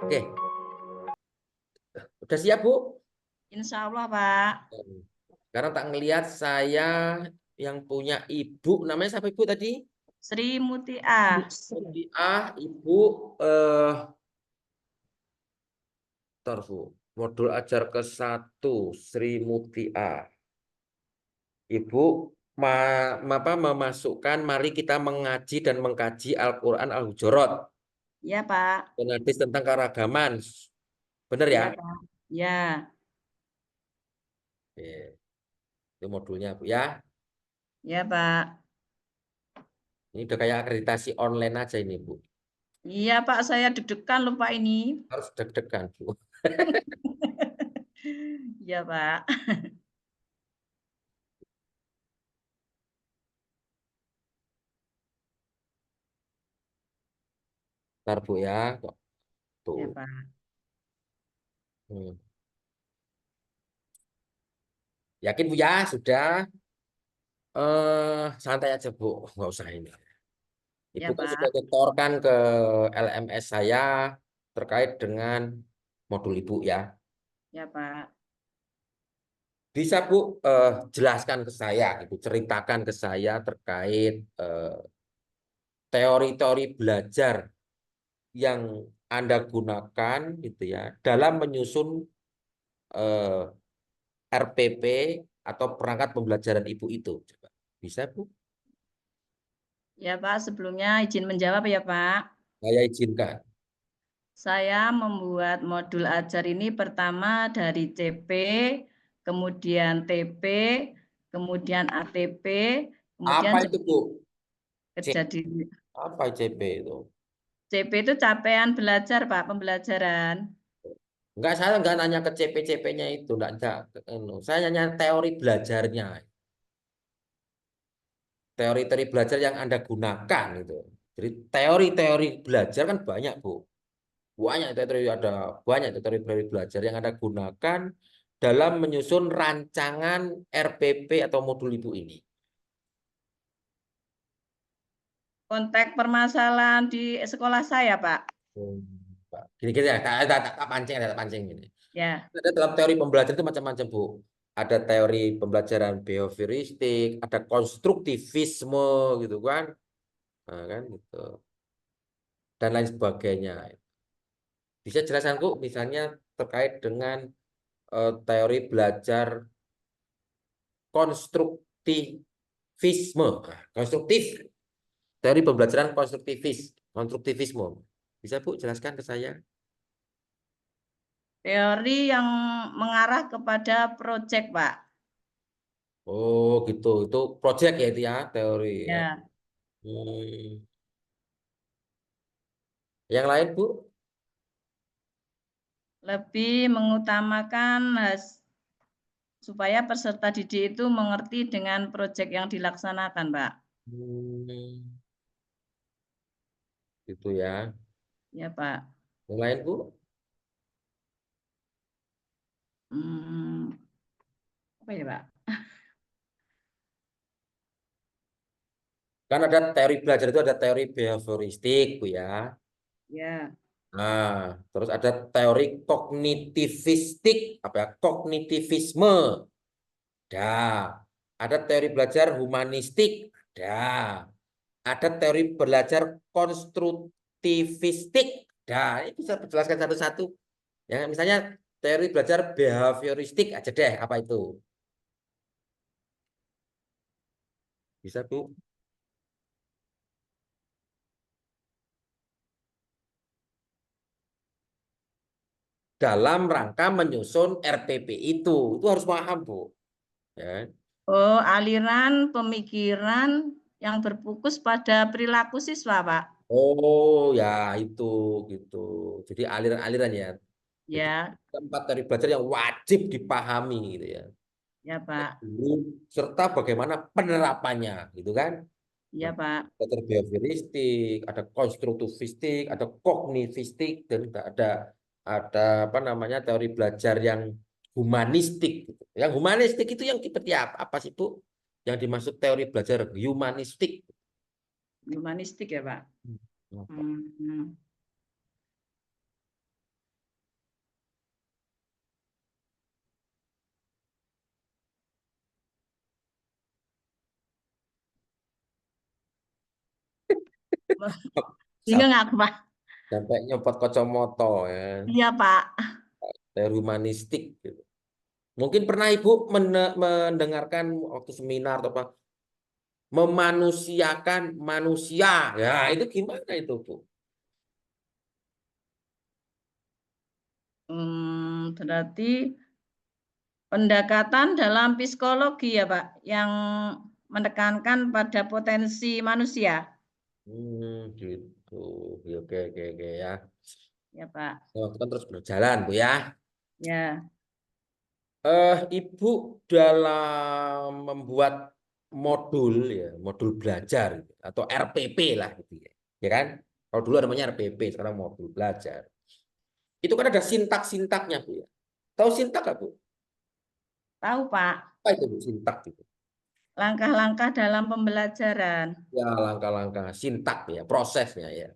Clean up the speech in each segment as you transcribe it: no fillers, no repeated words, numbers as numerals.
Oke, udah siap, Bu? Insya Allah, Pak. Sekarang tak ngelihat saya yang punya ibu, namanya siapa ibu tadi? Sri Mutia. Ibu, Bu. Modul ajar ke-1, Sri Mutia. Ibu memasukkan, mari kita mengaji dan mengkaji Al-Quran Al-Hujurat. Ya, Pak. Dan hadis tentang keragaman. Benar ya? Ya, Pak. Ya. Oke. Itu modulnya, Bu ya. Ya, Pak. Ini udah kayak akreditasi online aja ini, Bu. Iya, Pak. Saya deg-degan lupa ini. Harus deg-degan, Bu. Ya, Pak. Ntar, Bu ya. Tuh. Ya, Pak. Hmm. Yakin, Bu ya? Sudah. Santai aja, Bu. Nggak usah ini. Ibu Ya, kan sudah Pak. nyetorkan ke LMS saya terkait dengan modul Ibu ya. Ya, Pak. Bisa, Bu, jelaskan ke saya, gitu, ceritakan ke saya terkait teori-teori belajar yang Anda gunakan gitu ya dalam menyusun RPP atau perangkat pembelajaran Ibu itu. Coba. Bisa, Bu? Ya, Pak. Sebelumnya izin menjawab ya, Pak. Saya izinkan. Saya membuat modul ajar ini pertama dari CP, kemudian TP, kemudian ATP, kemudian Apa itu, Bu? C kejadian. apa CP itu? CP itu capaian belajar, Pak, pembelajaran. Enggak, saya enggak nanya ke CP-CP-nya itu, enggak. Saya nanya teori belajarnya. Teori-teori belajar yang Anda gunakan itu. Jadi teori-teori belajar kan banyak, Bu. Banyak teori belajar yang Anda gunakan dalam menyusun rancangan RPP atau modul Ibu ini. Konteks permasalahan di sekolah saya, Pak. Pak. Gini-gini ya, tak pancing ini. Ya, Ada dalam teori pembelajaran itu macam-macam, Bu. Ada teori pembelajaran behavioristik, ada konstruktivisme gitu kan. Nah, kan gitu. Dan lain sebagainya. Bisa jelaskan, Bu, misalnya terkait dengan teori belajar konstruktivisme. Konstruktif. Teori pembelajaran konstruktivisme. Bisa, Bu, jelaskan ke saya? teori yang mengarah kepada proyek, Pak. Oh, gitu. Itu project ya itu ya, teori ya. Ya, Hmm. Yang lain, Bu? lebih mengutamakan supaya peserta didik itu mengerti dengan proyek yang dilaksanakan, Pak. Hmm. Gitu ya. Ya, Pak. Yang lain, Bu? Hmm, apa ya, Pak? Kan ada teori belajar itu ada teori behavioristik, Bu ya. Ya, Nah, terus ada teori kognitivistik, apa ya? Kognitivisme. Ada teori belajar humanistik. Ada teori belajar konstruktivistik. Ini bisa dijelaskan satu-satu. Ya, misalnya teori belajar behavioristik aja deh, apa itu? Bisa, Bu? Dalam rangka menyusun RPP itu harus paham, Bu. Ya. oh, aliran pemikiran yang berfokus pada perilaku siswa, Pak. Oh ya itu gitu. Jadi aliran-aliran ya. Jadi Ya, tempat dari belajar yang wajib dipahami gitu ya. ya, Pak. Guru serta bagaimana penerapannya gitu kan. Ya, Nah, Pak. belajar behavioristik, ada konstruktivistik, ada kognitivistik dan juga ada apa namanya teori belajar yang humanistik gitu. Yang humanistik itu yang seperti apa sih, Bu? Yang dimaksud teori belajar humanistik. Humanistik ya, Pak. Hmm. Hmm. Bingung aku, Pak. Sampai nyopot kacamata ya, Iya, Pak. teori humanistik gitu. Mungkin pernah Ibu mendengarkan waktu seminar atau apa, memanusiakan manusia. Ya, itu gimana itu, Bu? Berarti pendekatan dalam psikologi ya, Pak, yang menekankan pada potensi manusia. Gitu. Ya, oke, oke, oke ya. Ya, Pak. Waktu kan terus berjalan, Bu ya. Ya. Ibu dalam membuat modul ya, modul belajar gitu, atau RPP lah gitu ya. Ya kan? Kalau dulu namanya RPP, sekarang modul belajar. Itu kan ada sintak-sintaknya, Bu ya. Tahu sintak nggak, Bu? Tahu, Pak. Apa itu, Bu, sintak itu? Langkah-langkah dalam pembelajaran. Ya, langkah-langkah sintak ya, prosesnya ya.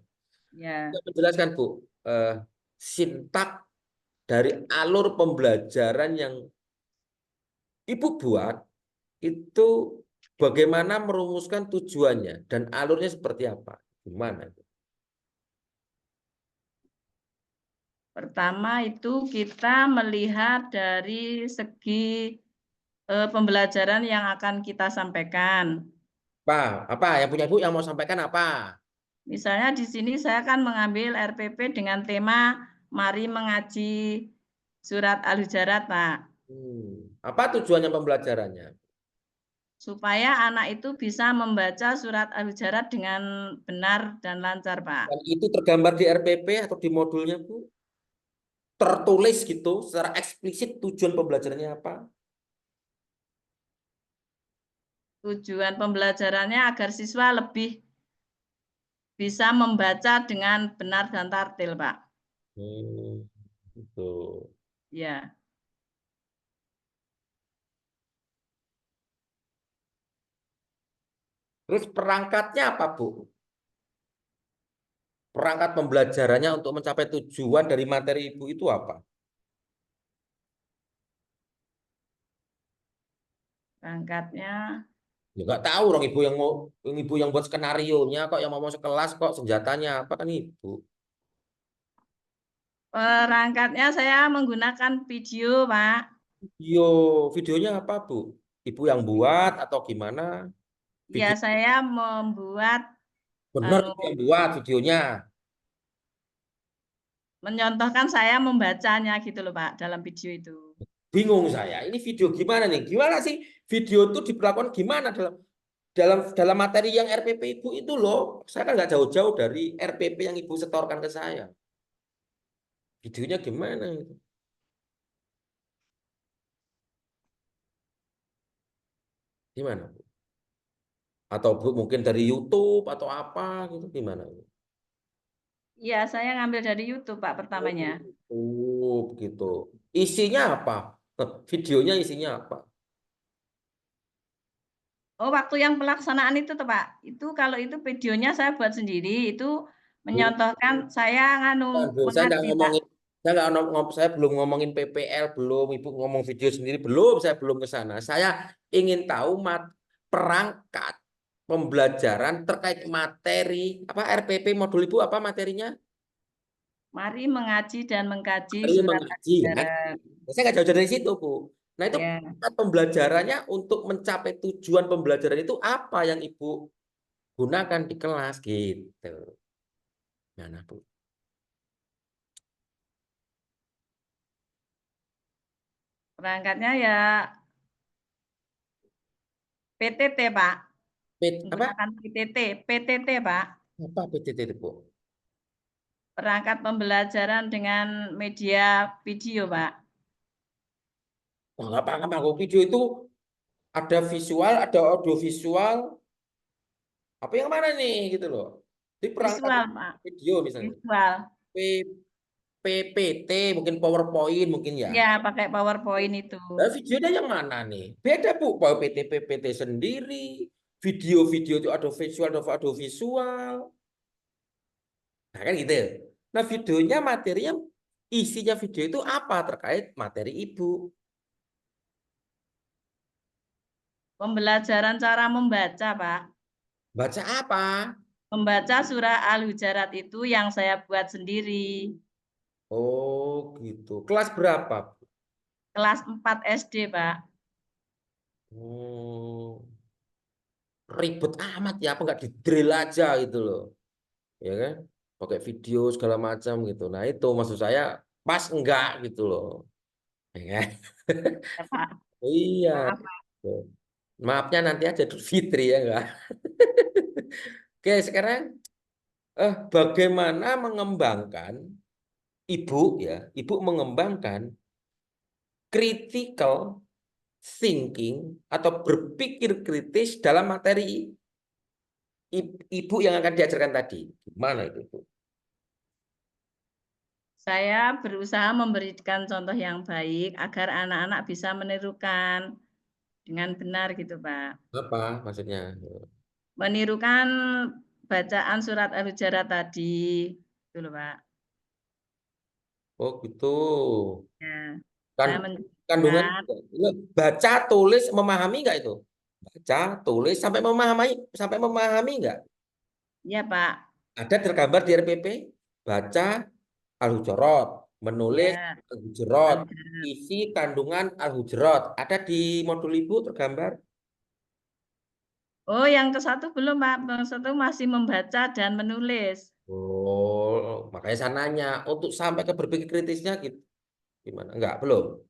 Ya. Saya menjelaskan, Bu, eh, sintak dari alur pembelajaran yang Ibu buat itu bagaimana merumuskan tujuannya dan alurnya seperti apa? Gimana? Pertama itu kita melihat dari segi pembelajaran yang akan kita sampaikan. Apa? Apa yang punya Ibu yang mau sampaikan apa? Misalnya di sini saya akan mengambil RPP dengan tema Mari Mengaji Surat Al-Hujarat, Pak. Apa tujuannya pembelajarannya? Supaya anak itu bisa membaca surat Al-Hujarat dengan benar dan lancar, Pak. Dan itu tergambar di RPP atau di modulnya, Bu? Tertulis gitu secara eksplisit tujuan pembelajarannya apa? Tujuan pembelajarannya agar siswa lebih bisa membaca dengan benar dan tartil, Pak. Itu. Ya. Terus perangkatnya apa, Bu? Perangkat pembelajarannya untuk mencapai tujuan dari materi Ibu itu apa? Berangkatnya. Ya nggak tahu dong Ibu yang mau, Ibu yang buat skenario nya kok, yang mau masuk kelas kok, senjatanya apa kan Ibu? Perangkatnya saya menggunakan video, Pak. Video, videonya apa, Bu? Ibu yang buat atau gimana? Ya, Video saya membuat benar anu, Ibu yang buat videonya. menyontohkan saya membacanya gitu loh, Pak, dalam video itu. Bingung saya. Ini video gimana nih? Gimana sih video itu diperlakukan gimana dalam dalam materi yang RPP Ibu itu loh? Saya kan nggak jauh-jauh dari RPP yang Ibu setorkan ke saya. Videonya gimana itu? Gimana, Bu? Atau Bu mungkin dari YouTube atau apa gitu gimana, Bu? Iya, saya ngambil dari YouTube, Pak, pertamanya. Gitu. Isinya apa? Videonya isinya apa? Oh, waktu yang pelaksanaan itu tuh, Pak. Itu kalau itu videonya saya buat sendiri, itu menyontohkan saya nganu Bukan, Bu. Saya nggak mengaji, Pak. ngomongin, saya nggak saya belum ngomongin PPL, belum Ibu ngomong video sendiri, belum, saya belum ke sana. Saya ingin tahu perangkat pembelajaran terkait materi apa RPP modul Ibu apa materinya? Mari mengaji dan mengkaji Materi surat mengaji kan? Al-Hujarat. Saya nggak jauh dari situ, Bu. Nah itu Ya, perangkat pembelajarannya untuk mencapai tujuan pembelajaran itu apa yang Ibu gunakan di kelas gitu. Mana, Bu? perangkatnya ya PTT, Pak. Apa? Menggunakan PTT, Pak. Apa PTT itu, Bu? Perangkat pembelajaran dengan media video, Pak. Wah, nggak paham aku. Video itu ada visual, ada audio visual. Apa yang mana nih gitu loh. Di perangkat Visual, Pak. video misalnya. Visual. P, PPT, mungkin PowerPoint mungkin ya. Ya, pakai PowerPoint itu. Nah, videonya yang mana nih? Beda, Bu. PPT, PPT sendiri. Video-video itu ada visual, ada audio visual. Nah, kan gitu. Nah, videonya materinya, isinya video itu apa terkait materi Ibu? Pembelajaran cara membaca, Pak. Baca apa? Membaca surah Al-Hujurat itu yang saya buat sendiri. Oh, gitu. Kelas berapa? Kelas 4 SD, Pak. Hmm, ribet amat ya, apa nggak di drill aja gitu loh, ya kan? Pakai video segala macam gitu. Nah itu maksud saya pas enggak gitu loh, ya kan? Ya, Pak. Iya. Maaf, Pak. Tuh. Maafnya nanti aja Idul Fitri ya enggak? Oke, sekarang bagaimana mengembangkan ibu ya, ibu mengembangkan critical thinking atau berpikir kritis dalam materi ibu yang akan diajarkan tadi. Gimana itu, Bu? Saya berusaha memberikan contoh yang baik agar anak-anak bisa menirukan dengan benar gitu, Pak. Apa maksudnya? Menirukan bacaan surat Al-Hujurat tadi, gitu loh, Pak. Oh gitu. Ya, Kan saya kandungan menjelaskan, baca, tulis, memahami nggak itu? Baca, tulis, sampai memahami nggak? ya, Pak. Ada tergambar di RPP. Baca Al-Hujurat, menulis Ya, Al-Hujurat, Al-Hujurat. isi kandungan Al-Hujurat. Ada di modul ibu tergambar. Oh, yang ke satu belum, Pak. Yang satu masih membaca dan menulis. Oh, makanya saya nanya untuk sampai ke berpikir kritisnya gitu. Gimana? Enggak, belum.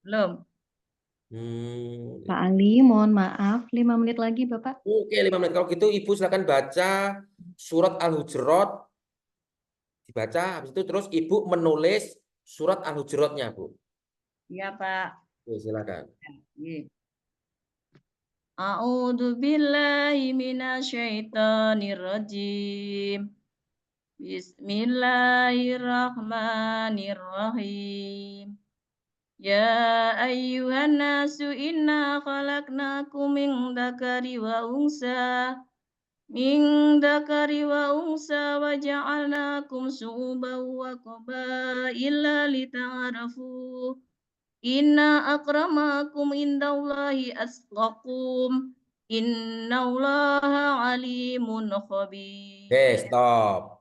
Belum. Hmm, Pak Ali, mohon maaf, 5 menit lagi Bapak. oke, 5 menit. Kalau gitu Ibu silakan baca surat Al-Hujurat, dibaca, habis itu terus Ibu menulis surat Al-Hujuratnya, Bu. Ya, Pak. Oke, silakan. Iya. A'udzu billahi minasyaitonir rajim. Bismillahirrahmanirrahim. Ya ayyuhan nasu inna khalaqnakum min dzakari wa unsa wa ja'alnakum syu'uban wa qabaila lita'arafu. Inna akramakum indallahi asqakum. Innallaha alimun Oke, khabir. stop.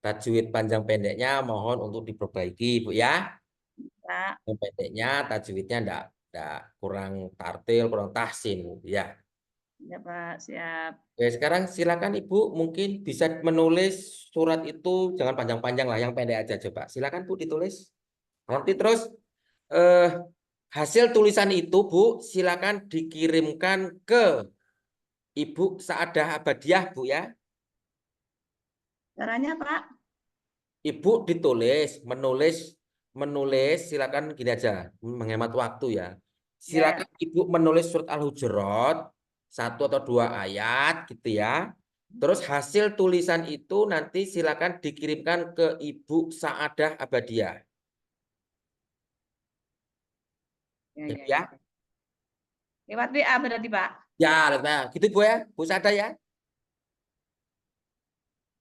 Tajwid panjang pendeknya mohon untuk diperbaiki, Bu ya. Pak, Yang pendeknya tajwidnya enggak kurang tartil, kurang tahsin, ya. ya Pak, siap. Oke, sekarang silakan Ibu mungkin bisa menulis surat itu jangan panjang-panjang lah, yang pendek aja coba. Silakan Bu ditulis. Nanti terus eh, hasil tulisan itu Bu silakan dikirimkan ke Ibu Saadah Abadiah Bu ya. Caranya Pak? Ibu menulis silakan gini aja menghemat waktu ya. Ya, Silakan Ibu menulis surat Al-Hujurat 1 atau 2 ayat gitu ya. Terus hasil tulisan itu nanti silakan dikirimkan ke Ibu Saadah Abadiah. ya, Ya, ya, Bu ya. ya. Lewat WA berarti Pak? Ya, gitu Bu ya. Bu Saadah ya.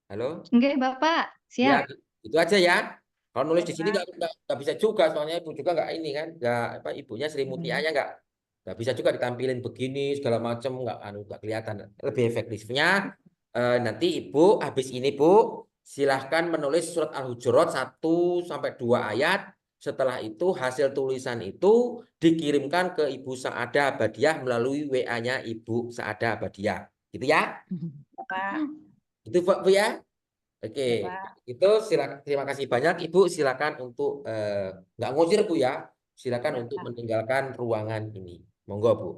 Halo. Enggak Bapak, Ya, siap. itu aja ya. Kalau nulis Ya di sini Pak. nggak bisa juga, soalnya ibu juga nggak ini kan, nggak apa ibunya Sri Mutianya nggak bisa juga ditampilin begini segala macam, nggak kelihatan. Lebih efektifnya nanti ibu habis ini Bu silahkan menulis surat Al-Hujurat 1 sampai 2 ayat. Setelah itu hasil tulisan itu dikirimkan ke Ibu Saadah Abadiah melalui WA-nya Ibu Saadah Abadiah, gitu ya? Ya Pak. Itu Bu ya. Oke, Ya Pak. itu silakan. Terima kasih banyak Ibu. Silakan untuk nggak ngusir Bu ya. Silakan Ya untuk Pak. meninggalkan ruangan ini. Monggo Bu.